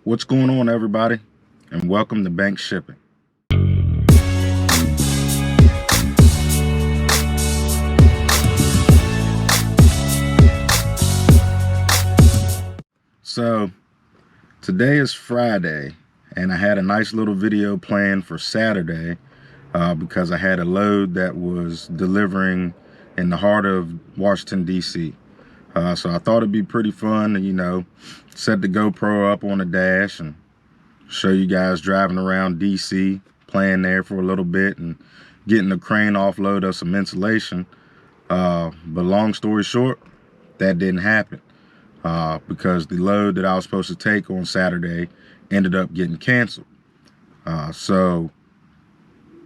What's going on, everybody, and welcome to Bank Shipping. So today is Friday, and I had a nice little video planned for Saturday because I had a load that was delivering in the heart of Washington, D.C. So I thought it'd be pretty fun to, set the GoPro up on the dash and show you guys driving around DC, playing there for a little bit and getting the crane offload of some insulation. But long story short, that didn't happen because the load that I was supposed to take on Saturday ended up getting canceled. So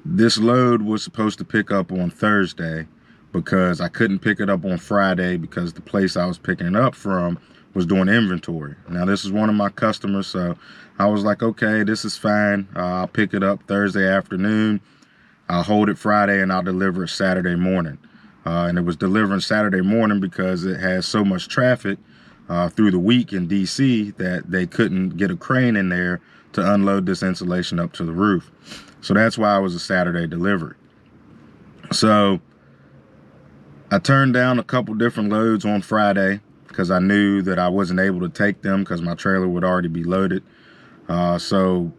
this load was supposed to pick up on Thursday because I couldn't pick it up on Friday because the place I was picking it up from was doing inventory. Now, this is one of my customers, so I was like, okay, this is fine. I'll pick it up Thursday afternoon. I'll hold it Friday and I'll deliver it Saturday morning. And it was delivering Saturday morning because it has so much traffic through the week in DC that they couldn't get a crane in there to unload this insulation up to the roof. So that's why it was a Saturday delivery. So I turned down a couple different loads on Friday because I knew that I wasn't able to take them because my trailer would already be loaded. So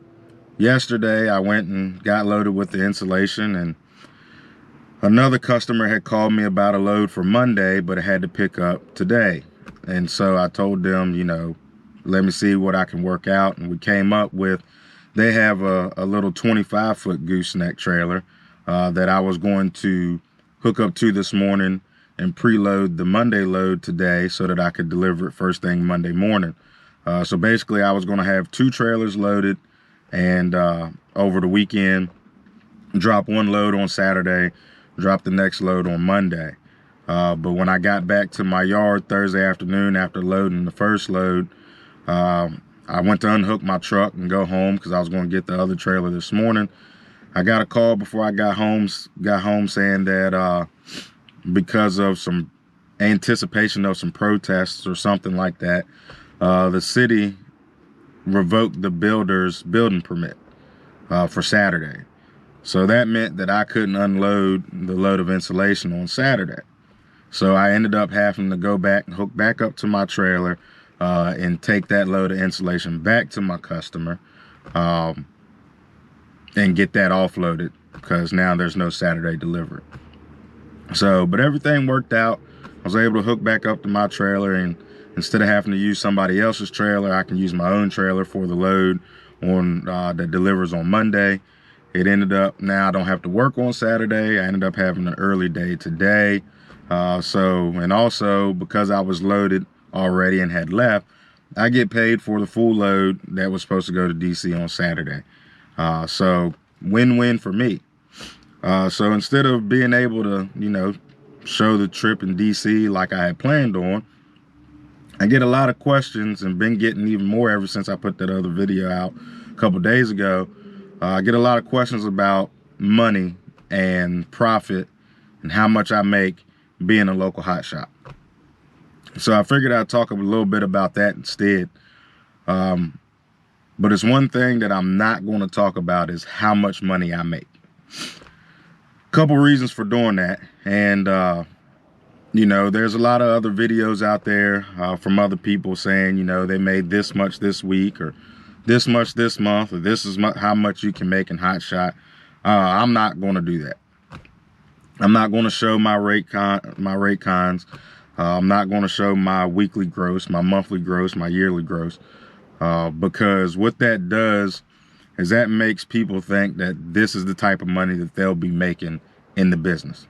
yesterday I went and got loaded with the insulation, and another customer had called me about a load for Monday, but it had to pick up today. And so I told them, let me see what I can work out. And we came up with, they have a little 25-foot gooseneck trailer that I was going to hook up to this morning and preload the Monday load today so that I could deliver it first thing Monday morning. So basically I was going to have two trailers loaded and over the weekend, drop one load on Saturday, drop the next load on Monday. But when I got back to my yard Thursday afternoon after loading the first load, I went to unhook my truck and go home because I was going to get the other trailer this morning. I got a call before I got home saying that because of some anticipation of some protests or something like that, the city revoked the builder's building permit for Saturday. So that meant that I couldn't unload the load of insulation on Saturday. So I ended up having to go back and hook back up to my trailer and take that load of insulation back to my customer and get that offloaded because now there's no Saturday delivery. So, but everything worked out. I was able to hook back up to my trailer, and instead of having to use somebody else's trailer, I can use my own trailer for the load on that delivers on Monday. It ended up, now I don't have to work on Saturday. I ended up having an early day today. And also because I was loaded already and had left, I get paid for the full load that was supposed to go to DC on Saturday. So win-win for me. So instead of being able to, show the trip in DC like I had planned on, I get a lot of questions and been getting even more ever since I put that other video out a couple days ago. I get a lot of questions about money and profit and how much I make being a local hotshot. So I figured I'd talk a little bit about that instead. But it's one thing that I'm not going to talk about is how much money I make. Couple reasons for doing that. And, there's a lot of other videos out there from other people saying, they made this much this week or this much this month, or this is how much you can make in hotshot. I'm not going to do that. I'm not going to show my rate cons. I'm not going to show my weekly gross, my monthly gross, my yearly gross, because what that does is that makes people think that this is the type of money that they'll be making in the business,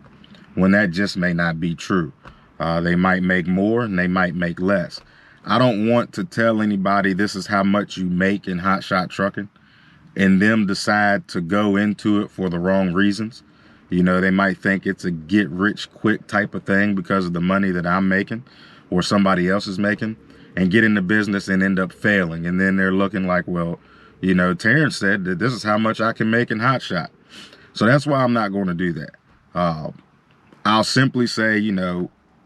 when that just may not be true. They might make more and they might make less. I don't want to tell anybody this is how much you make in hotshot trucking and them decide to go into it for the wrong reasons. They might think it's a get rich quick type of thing because of the money that I'm making or somebody else is making, and get in the business and end up failing. And then they're looking like, well, Terrence said that this is how much I can make in hotshot. So that's why I'm not going to do that. I'll simply say,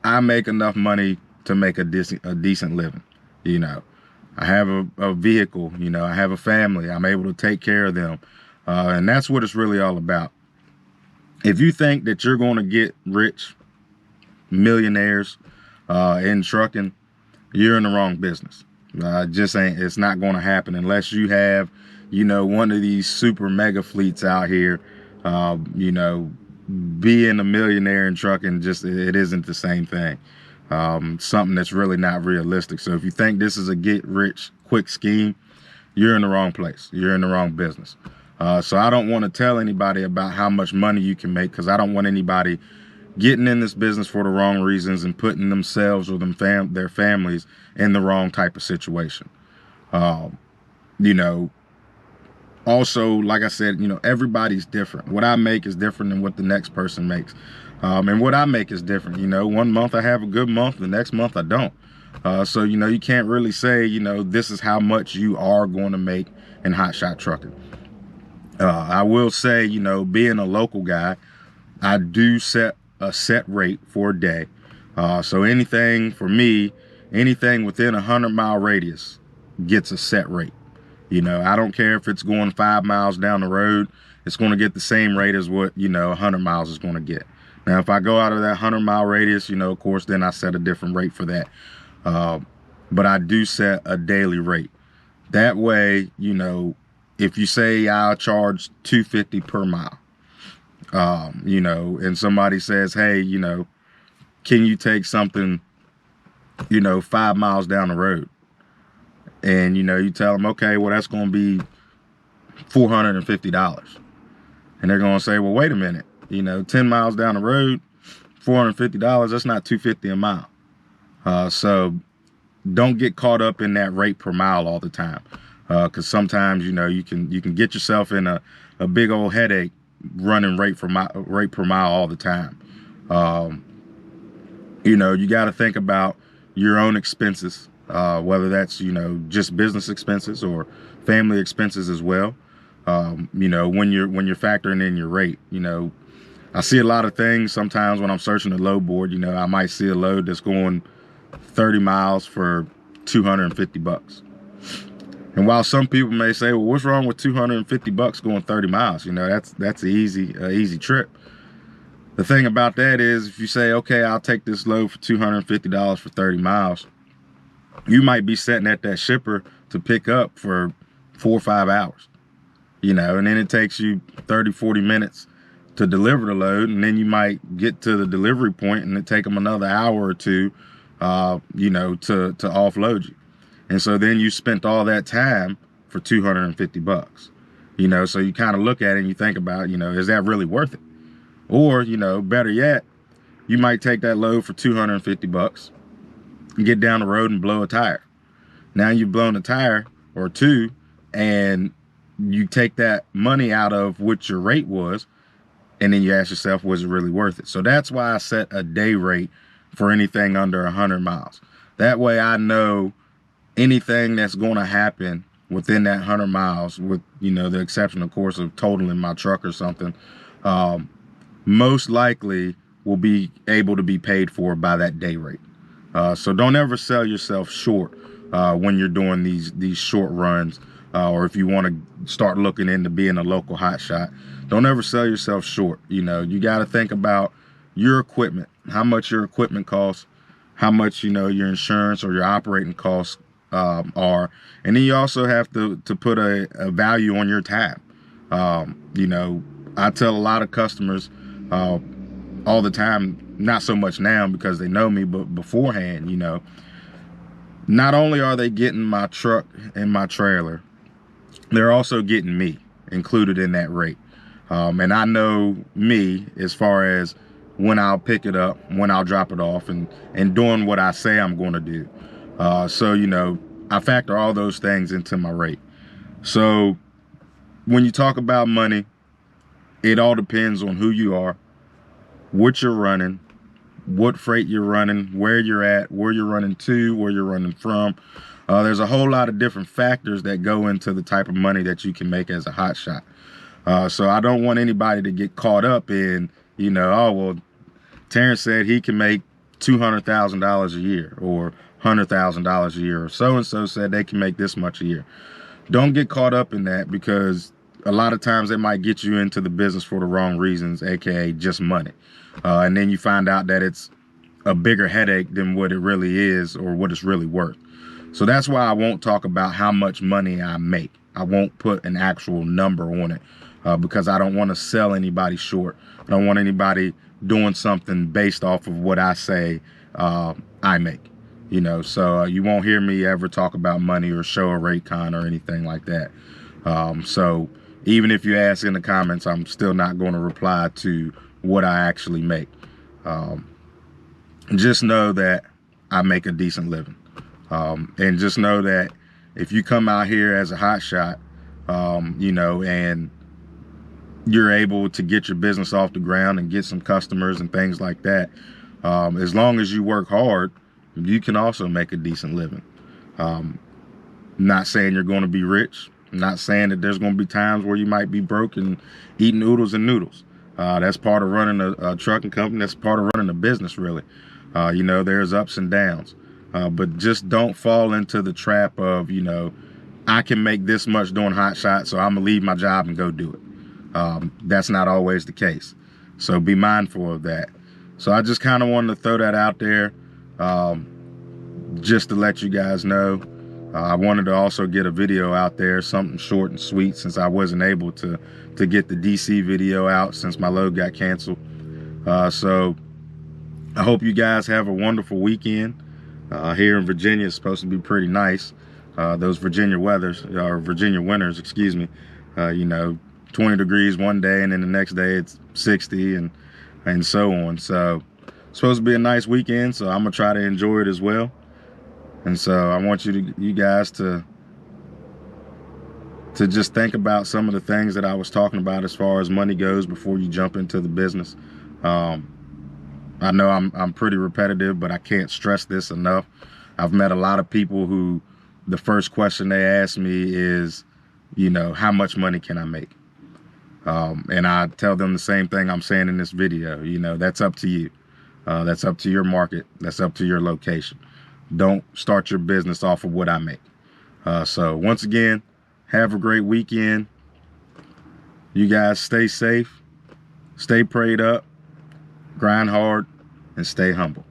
I make enough money to make a decent living. I have a vehicle, you know, I have a family, I'm able to take care of them. And that's what it's really all about. If you think that you're going to get rich, millionaires in trucking, you're in the wrong business. Just ain't, it's not going to happen unless you have, you know, one of these super mega fleets out here. You know, being a millionaire in trucking, just, it isn't the same thing. Something that's really not realistic. So if you think this is a get rich quick scheme, you're in the wrong place. You're in the wrong business. So I don't want to tell anybody about how much money you can make, because I don't want anybody getting in this business for the wrong reasons and putting themselves or their families in the wrong type of situation. You know, also, like I said, you know, everybody's different. What I make is different than what the next person makes. And what I make is different. You know, one month I have a good month, the next month I don't. So, you know, you can't really say, you know, this is how much you are going to make in hotshot trucking. I will say, you know, being a local guy, I do set a set rate for a day. So anything for me, anything within a 100-mile radius gets a set rate. You know, I don't care if it's going 5 miles down the road, it's going to get the same rate as what, you know, 100 miles is going to get. Now, if I go out of that 100-mile radius, you know, of course, then I set a different rate for that. But I do set a daily rate. That way, you know, if you say I'll charge $250 per mile, you know, and somebody says, hey, you know, can you take something, you know, 5 miles down the road? And, you know, you tell them, okay, well, that's going to be $450. And they're going to say, well, wait a minute, you know, 10 miles down the road, $450, that's not $250 a mile. So don't get caught up in that rate per mile all the time. Because sometimes, you know, you can get yourself in a big old headache running rate per mile all the time. You know, you got to think about your own expenses, whether that's, you know, just business expenses or family expenses as well. You know, when you're factoring in your rate, you know, I see a lot of things sometimes when I'm searching a load board. You know, I might see a load that's going 30 miles for $250. And while some people may say, well, what's wrong with $250 going 30 miles? You know, that's an easy trip. The thing about that is, if you say, okay, I'll take this load for $250 for 30 miles, you might be sitting at that shipper to pick up for 4 or 5 hours, you know, and then it takes you 30, 40 minutes to deliver the load. And then you might get to the delivery point and it take them another hour or two, you know, to offload you. And so then you spent all that time for $250, you know, so you kind of look at it and you think about, you know, is that really worth it? Or, you know, better yet, you might take that load for $250 and get down the road and blow a tire. Now you've blown a tire or two, and you take that money out of what your rate was, and then you ask yourself, was it really worth it? So that's why I set a day rate for anything under 100 miles. That way I know anything that's going to happen within that 100 miles, with, you know, the exception, of course, of totaling my truck or something, most likely will be able to be paid for by that day rate. So don't ever sell yourself short when you're doing these short runs, or if you want to start looking into being a local hotshot. Don't ever sell yourself short. You know, you got to think about your equipment, how much your equipment costs, how much, you know, your insurance or your operating costs are, and then you also have to put a value on your time. You know, I tell a lot of customers all the time, not so much now because they know me, but beforehand, you know, not only are they getting my truck and my trailer, they're also getting me included in that rate. And I know me as far as when I'll pick it up, when I'll drop it off, and doing what I say I'm going to do. So, you know, I factor all those things into my rate. So when you talk about money, it all depends on who you are, what you're running, what freight you're running, where you're at, where you're running to, where you're running from. There's a whole lot of different factors that go into the type of money that you can make as a hotshot. So I don't want anybody to get caught up in, you know, oh, well, Terrence said he can make $200,000 a year or $100,000 a year, or so-and-so said they can make this much a year. Don't get caught up in that, because a lot of times they might get you into the business for the wrong reasons, aka just money. And then you find out that it's a bigger headache than what it really is, or what it's really worth. So that's why I won't talk about how much money I make. I won't put an actual number on it, because I don't want to sell anybody short. I don't want anybody doing something based off of what I say I make. You know, so you won't hear me ever talk about money or show a rate con or anything like that. So even if you ask in the comments, I'm still not going to reply to what I actually make. Just know that I make a decent living. And just know that if you come out here as a hotshot, you know, and you're able to get your business off the ground and get some customers and things like that, as long as you work hard, you can also make a decent living. Not saying you're going to be rich. Not saying that there's going to be times where you might be broke and eating oodles and noodles. That's part of running a trucking company. That's part of running a business, really. You know, there's ups and downs. But just don't fall into the trap of, you know, I can make this much doing Hotshot, so I'm going to leave my job and go do it. That's not always the case. So be mindful of that. So I just kind of wanted to throw that out there, just to let you guys know. I wanted to also get a video out there, something short and sweet, since I wasn't able to get the DC video out since my load got canceled. So I hope you guys have a wonderful weekend. Here in Virginia, it's supposed to be pretty nice. Those Virginia winters, excuse me. You know, 20 degrees one day, and then the next day it's 60 and so on. So it's supposed to be a nice weekend, so I'm gonna try to enjoy it as well. And so I want you guys to just think about some of the things that I was talking about as far as money goes before you jump into the business. I know I'm pretty repetitive, but I can't stress this enough. I've met a lot of people who the first question they ask me is, you know, how much money can I make? And I tell them the same thing I'm saying in this video. You know, that's up to you. That's up to your market. That's up to your location. Don't start your business off of what I make. So once again, have a great weekend. You guys stay safe, stay prayed up, grind hard, and stay humble.